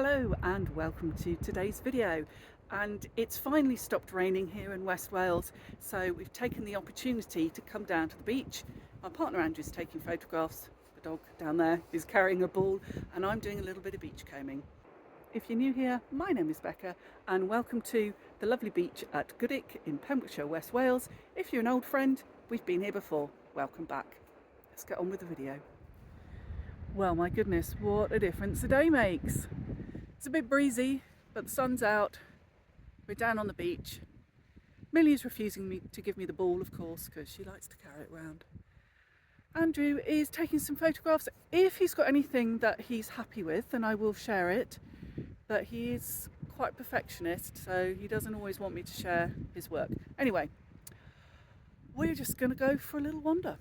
Hello and welcome to today's video, and it's finally stopped raining here in West Wales, so we've taken the opportunity to come down to the beach. My partner Andrew's taking photographs, the dog down there is carrying a ball, and I'm doing a little bit of beach combing. If you're new here, my name is Becca and welcome to the lovely beach at Goodwick in Pembrokeshire, West Wales. If you're an old friend, we've been here before, welcome back. Let's get on with the video. Well, my goodness, what a difference a day makes. It's a bit breezy, but the sun's out. We're down on the beach. Millie's refusing to give me the ball, of course, because she likes to carry it around. Andrew is taking some photographs. If he's got anything that he's happy with, then I will share it. But he is quite perfectionist, so he doesn't always want me to share his work. Anyway, we're just going to go for a little wander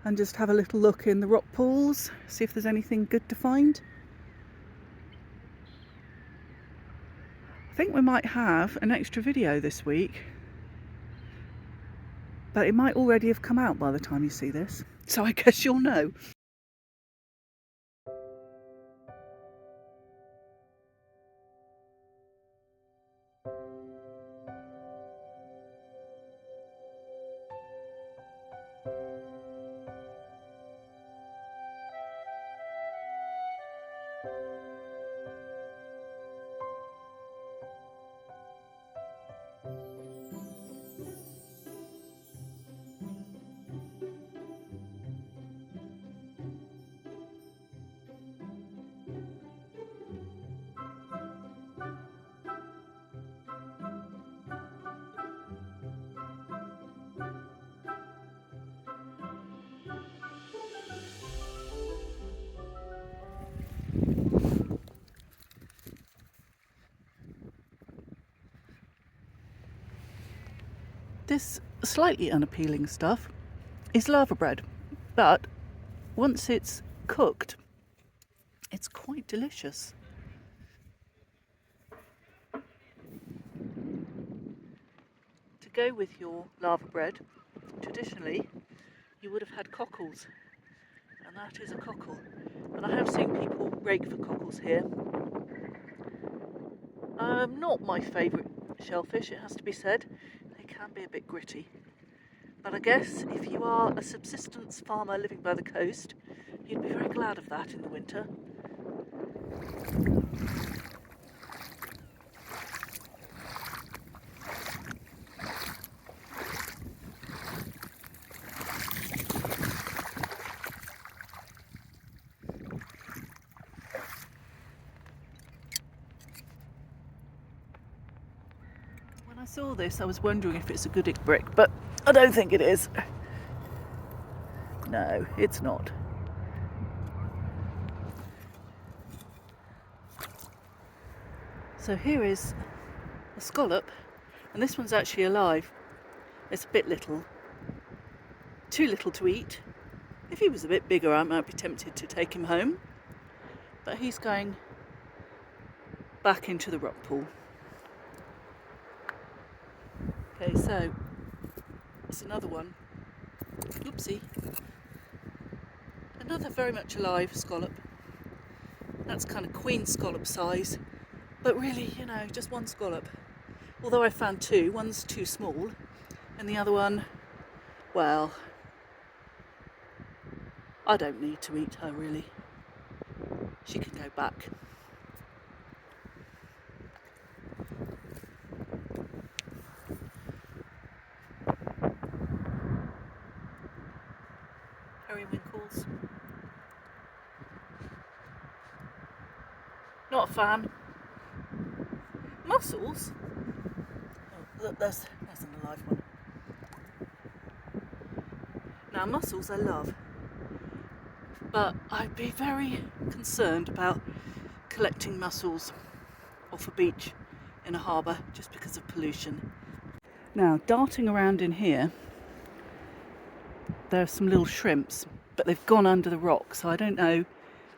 and just have a little look in the rock pools, see if there's anything good to find. I think we might have an extra video this week, but it might already have come out by the time you see this, so I guess you'll know. This slightly unappealing stuff is lava bread, but once it's cooked, it's quite delicious. To go with your lava bread, traditionally you would have had cockles, and that is a cockle. And I have seen people rake for cockles here. Not my favourite shellfish, it has to be said. Can be a bit gritty, but I guess if you are a subsistence farmer living by the coast, you'd be very glad of that in the winter. When I saw this, I was wondering if it's a Goodwick brick, but I don't think it is. No, it's not. So here is a scallop, and this one's actually alive. It's a bit little, too little to eat. If he was a bit bigger, I might be tempted to take him home, but he's going back into the rock pool. Okay, so it's another one. Oopsie. Another very much alive scallop. That's kind of queen scallop size, but really, you know, just one scallop. Although I found two, one's too small, and the other one, well, I don't need to eat her really. She can go back. Periwinkles. Not a fan. Mussels? Oh, look, there's an alive one. Now, mussels I love, but I'd be very concerned about collecting mussels off a beach in a harbour just because of pollution. Now, darting around in here, there are some little shrimps, but they've gone under the rock, so I don't know.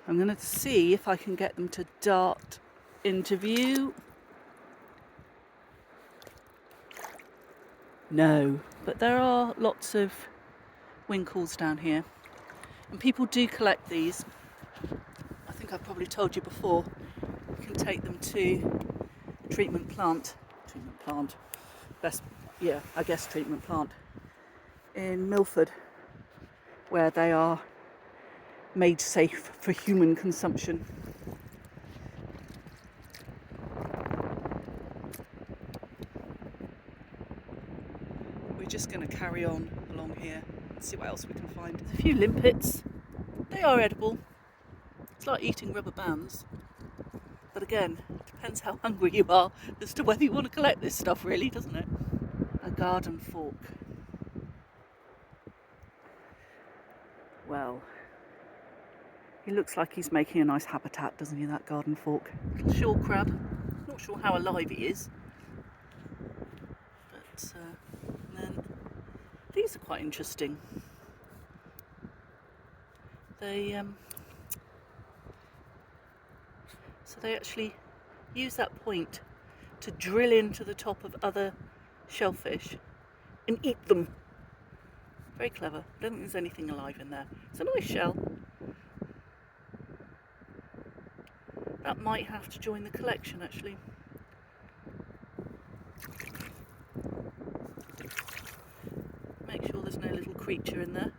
I'm going to see if I can get them to dart into view. No, but there are lots of winkles down here, and people do collect these. I think I've probably told you before, we can take them to a treatment plant, I guess treatment plant in Milford, where they are made safe for human consumption. We're just going to carry on along here and see what else we can find. There's a few limpets. They are edible. It's like eating rubber bands. But again, it depends how hungry you are as to whether you want to collect this stuff, really, doesn't it? A garden fork. Well, he looks like he's making a nice habitat, doesn't he, that garden fork? Little shore crab. Not sure how alive he is. But and then these are quite interesting. So they actually use that point to drill into the top of other shellfish and eat them. Very clever. I don't think there's anything alive in there. It's a nice shell. That might have to join the collection, actually. Make sure there's no little creature in there.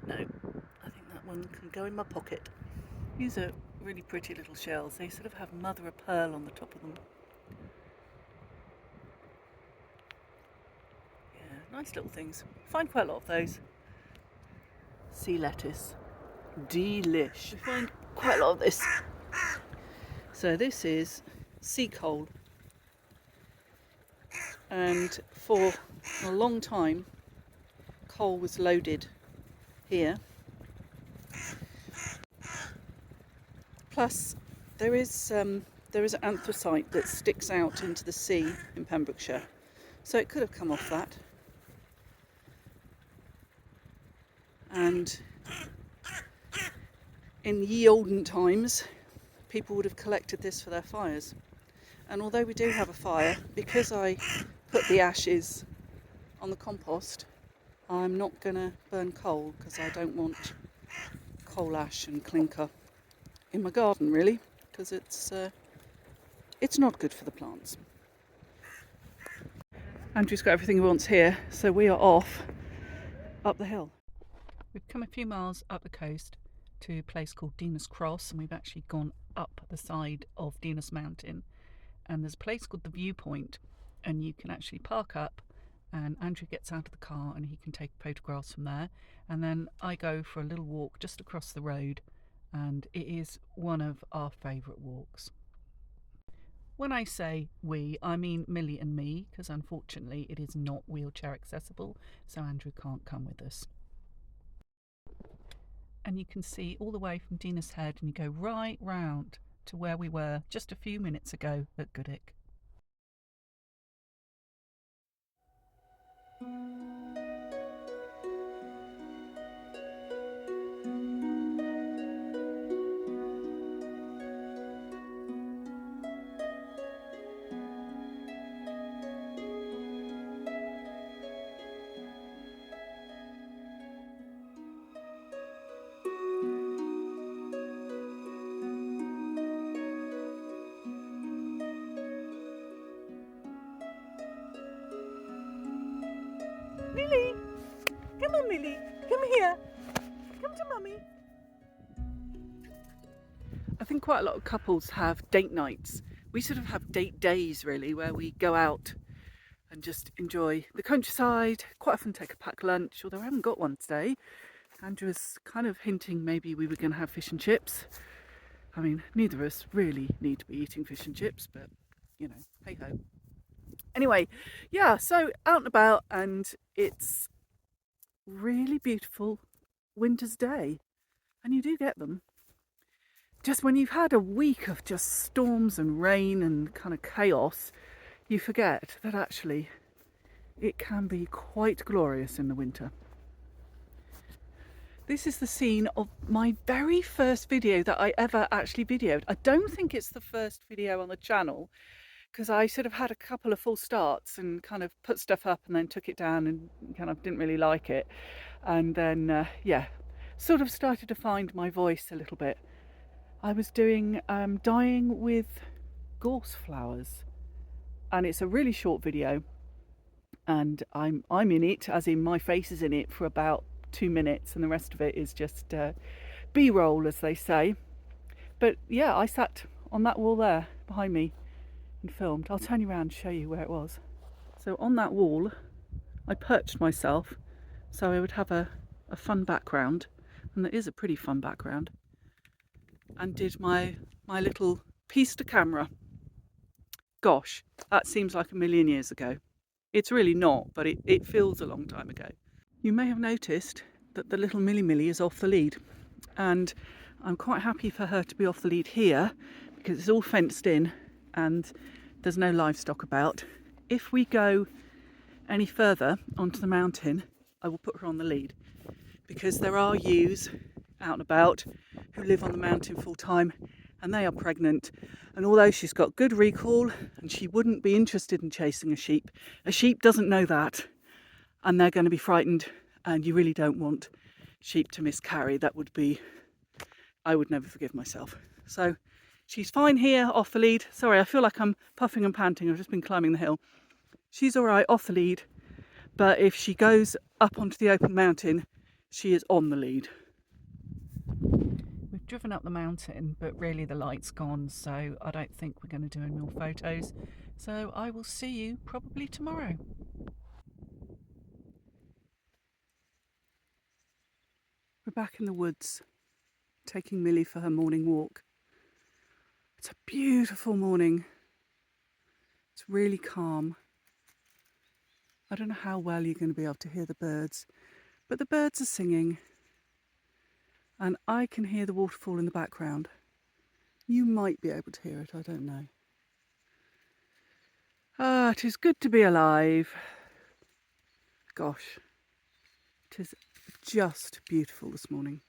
No, I think that one can go in my pocket. These are really pretty little shells. They sort of have mother of pearl on the top of them. Yeah, nice little things. Find quite a lot of those. Sea lettuce. Delish. We find quite a lot of this. So this is sea coal. And for a long time, coal was loaded here. Plus, there is anthracite that sticks out into the sea in Pembrokeshire, so it could have come off that. And in ye olden times, people would have collected this for their fires. And although we do have a fire, because I put the ashes on the compost, I'm not going to burn coal because I don't want coal ash and clinker in my garden, really, because it's not good for the plants. Andrew's got everything he wants here, so we are off up the hill. We've come a few miles up the coast to a place called Dinas Cross, and we've actually gone up the side of Dinas Mountain, and there's a place called the Viewpoint, and you can actually park up and Andrew gets out of the car and he can take photographs from there, and then I go for a little walk just across the road, and it is one of our favourite walks. When I say we, I mean Millie and me, because unfortunately it is not wheelchair accessible, so Andrew can't come with us. And you can see all the way from Dinas Head, and you go right round to where we were just a few minutes ago at Goodwick. Millie! Come on, Millie! Come here! Come to Mummy! I think quite a lot of couples have date nights. We sort of have date days, really, where we go out and just enjoy the countryside. Quite often take a packed lunch, although I haven't got one today. Andrew was kind of hinting maybe we were going to have fish and chips. I mean, neither of us really need to be eating fish and chips, but, you know, hey ho. Anyway, yeah, so out and about, and it's really beautiful winter's day, and you do get them. Just when you've had a week of just storms and rain and kind of chaos, you forget that actually it can be quite glorious in the winter. This is the scene of my very first video that I ever actually videoed. I don't think it's the first video on the channel, because I sort of had a couple of false starts and kind of put stuff up and then took it down and kind of didn't really like it. And then, yeah, sort of started to find my voice a little bit I was doing dyeing with gorse flowers, and it's a really short video, and I'm in it, as in my face is in it, for about 2 minutes, and the rest of it is just B-roll, as they say. But yeah, I sat on that wall there behind me and filmed. I'll turn you around and show you where it was. So on that wall I perched myself so I would have a fun background, and there is a pretty fun background, and did my little piece to camera. Gosh, that seems like a million years ago. It's really not, but it feels a long time ago. You may have noticed that the little Millie Millie is off the lead, and I'm quite happy for her to be off the lead here because it's all fenced in and there's no livestock about. If we go any further onto the mountain, I will put her on the lead, because there are ewes out and about who live on the mountain full time, and they are pregnant, and although she's got good recall and she wouldn't be interested in chasing a sheep doesn't know that, and they're going to be frightened, and you really don't want sheep to miscarry. That would be, I would never forgive myself. So she's fine here off the lead. Sorry, I feel like I'm puffing and panting. I've just been climbing the hill. She's all right off the lead, but if she goes up onto the open mountain, she is on the lead. We've driven up the mountain, but really the light's gone, so I don't think we're going to do any more photos. So I will see you probably tomorrow. We're back in the woods, taking Millie for her morning walk. It's a beautiful morning. It's really calm. I don't know how well you're going to be able to hear the birds, but the birds are singing, and I can hear the waterfall in the background. You might be able to hear it, I don't know. Ah, it is good to be alive. Gosh, it is just beautiful this morning.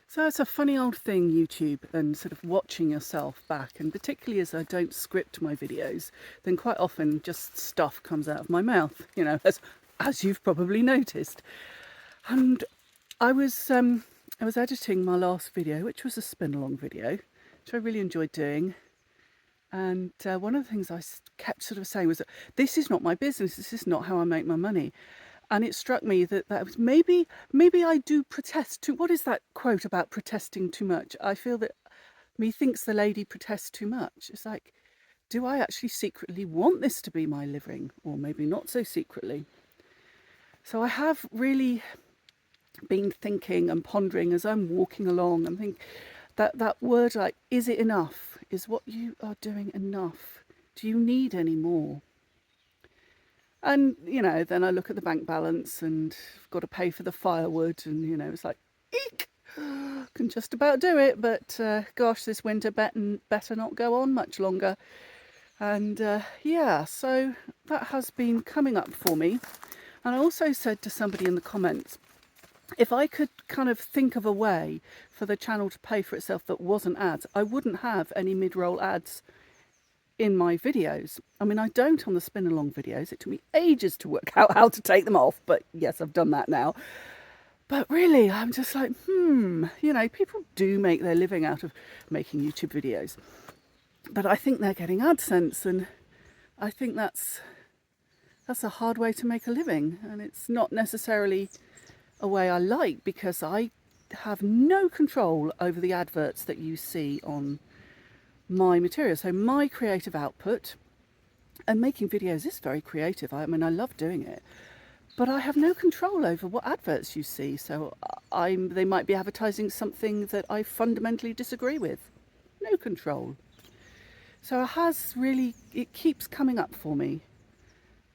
So it's a funny old thing, YouTube, and sort of watching yourself back, and particularly as I don't script my videos, then quite often just stuff comes out of my mouth, you know, as you've probably noticed. And I was editing my last video, which was a spin-along video, which I really enjoyed doing. And one of the things I kept sort of saying was that this is not my business, this is not how I make my money. And it struck me that was maybe I do protest too. What is that quote about protesting too much? I feel that methinks the lady protests too much. It's like, do I actually secretly want this to be my living? Or maybe not so secretly. So I have really been thinking and pondering as I'm walking along, and think that word, like, is it enough? Is what you are doing enough? Do you need any more? And, you know, then I look at the bank balance and I've got to pay for the firewood, and, you know, it's like, eek, can just about do it, but gosh, this winter better not go on much longer. And yeah, so that has been coming up for me. And I also said to somebody in the comments, if I could kind of think of a way for the channel to pay for itself that wasn't ads, I wouldn't have any mid-roll ads in my videos. I mean, I don't on the spin-along videos. It took me ages to work out how to take them off, but yes, I've done that now. But really, I'm just like, you know, people do make their living out of making YouTube videos, but I think they're getting AdSense, and I think that's a hard way to make a living, and it's not necessarily a way I like, because I have no control over the adverts that you see on my material. So my creative output, and making videos is very creative. I mean, I love doing it, but I have no control over what adverts you see. So they might be advertising something that I fundamentally disagree with. No control. So it keeps coming up for me.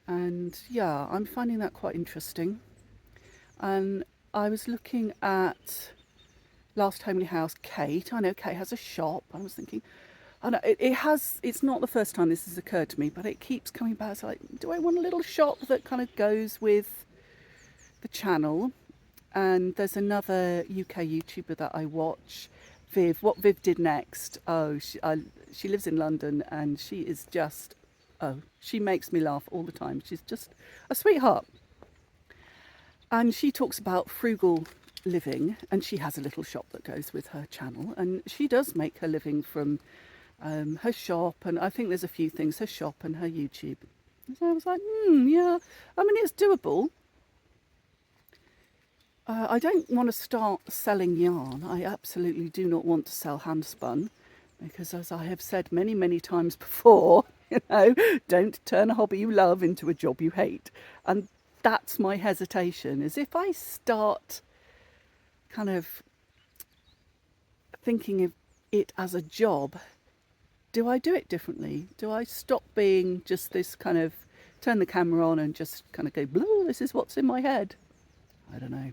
And yeah, I'm finding that quite interesting. And I was looking at Last Homely House, Kate. I know Kate has a shop. I was thinking, I know it's not the first time this has occurred to me, but it keeps coming back. It's like, do I want a little shop that kind of goes with the channel? And there's another UK YouTuber that I watch, Viv. What Viv did next? Oh, she lives in London, and she is just, she makes me laugh all the time. She's just a sweetheart. And she talks about frugal living, and she has a little shop that goes with her channel, and she does make her living from her shop, and I think there's a few things, her shop and her YouTube. So I was like, yeah, I mean, it's doable. I don't want to start selling yarn. I absolutely do not want to sell hand spun, because as I have said many, many times before, don't turn a hobby you love into a job you hate. And that's my hesitation, is if I start kind of thinking of it as a job, do I do it differently? Do I stop being just this kind of turn the camera on and just kind of go, blue, this is what's in my head? I don't know.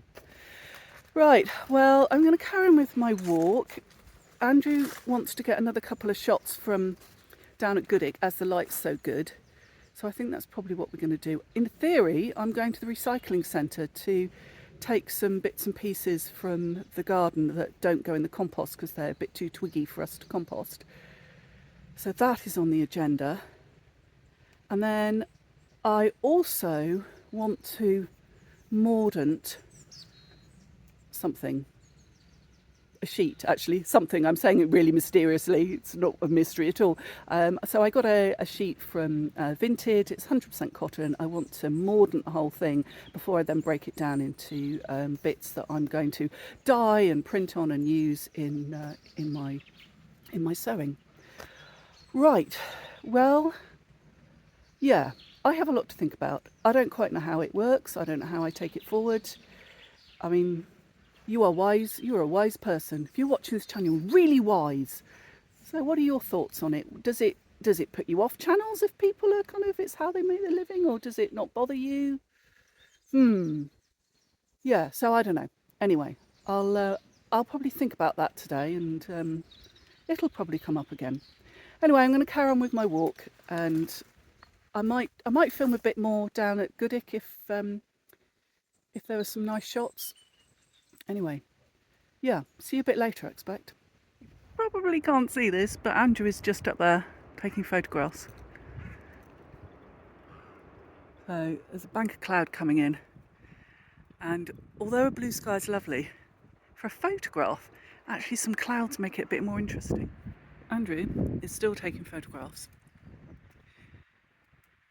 Right, well, I'm going to carry on with my walk. Andrew wants to get another couple of shots from down at Goodwick as the light's so good. So I think that's probably what we're going to do. In theory, I'm going to the recycling centre to take some bits and pieces from the garden that don't go in the compost because they're a bit too twiggy for us to compost. So that is on the agenda. And then I also want to mordant something. A sheet, actually, something. I'm saying it really mysteriously. It's not a mystery at all. So I got a sheet from Vinted. It's 100% cotton. I want to mordant the whole thing before I then break it down into bits that I'm going to dye and print on and use in my sewing. Right. Well, yeah. I have a lot to think about. I don't quite know how it works. I don't know how I take it forward. I mean, you are wise. You're a wise person. If you're watching this channel, you're really wise. So what are your thoughts on it? Does it put you off channels if people are kind of, it's how they make their living, or does it not bother you? Yeah, so I don't know. Anyway, I'll probably think about that today, and it'll probably come up again. Anyway, I'm going to carry on with my walk, and I might film a bit more down at Goodwick if there were some nice shots. Anyway, yeah, see you a bit later, I expect. Probably can't see this, but Andrew is just up there taking photographs. So there's a bank of cloud coming in, and although a blue sky is lovely, for a photograph, actually some clouds make it a bit more interesting. Andrew is still taking photographs,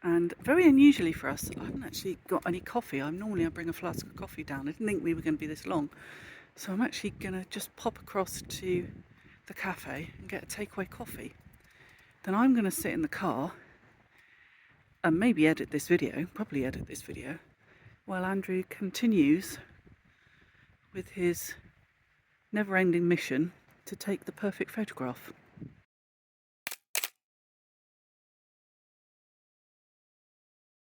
and very unusually for us, I haven't actually got any coffee. I bring a flask of coffee down. I didn't think we were going to be this long. So I'm actually going to just pop across to the cafe and get a takeaway coffee. Then I'm going to sit in the car and maybe probably edit this video, while Andrew continues with his never-ending mission to take the perfect photograph.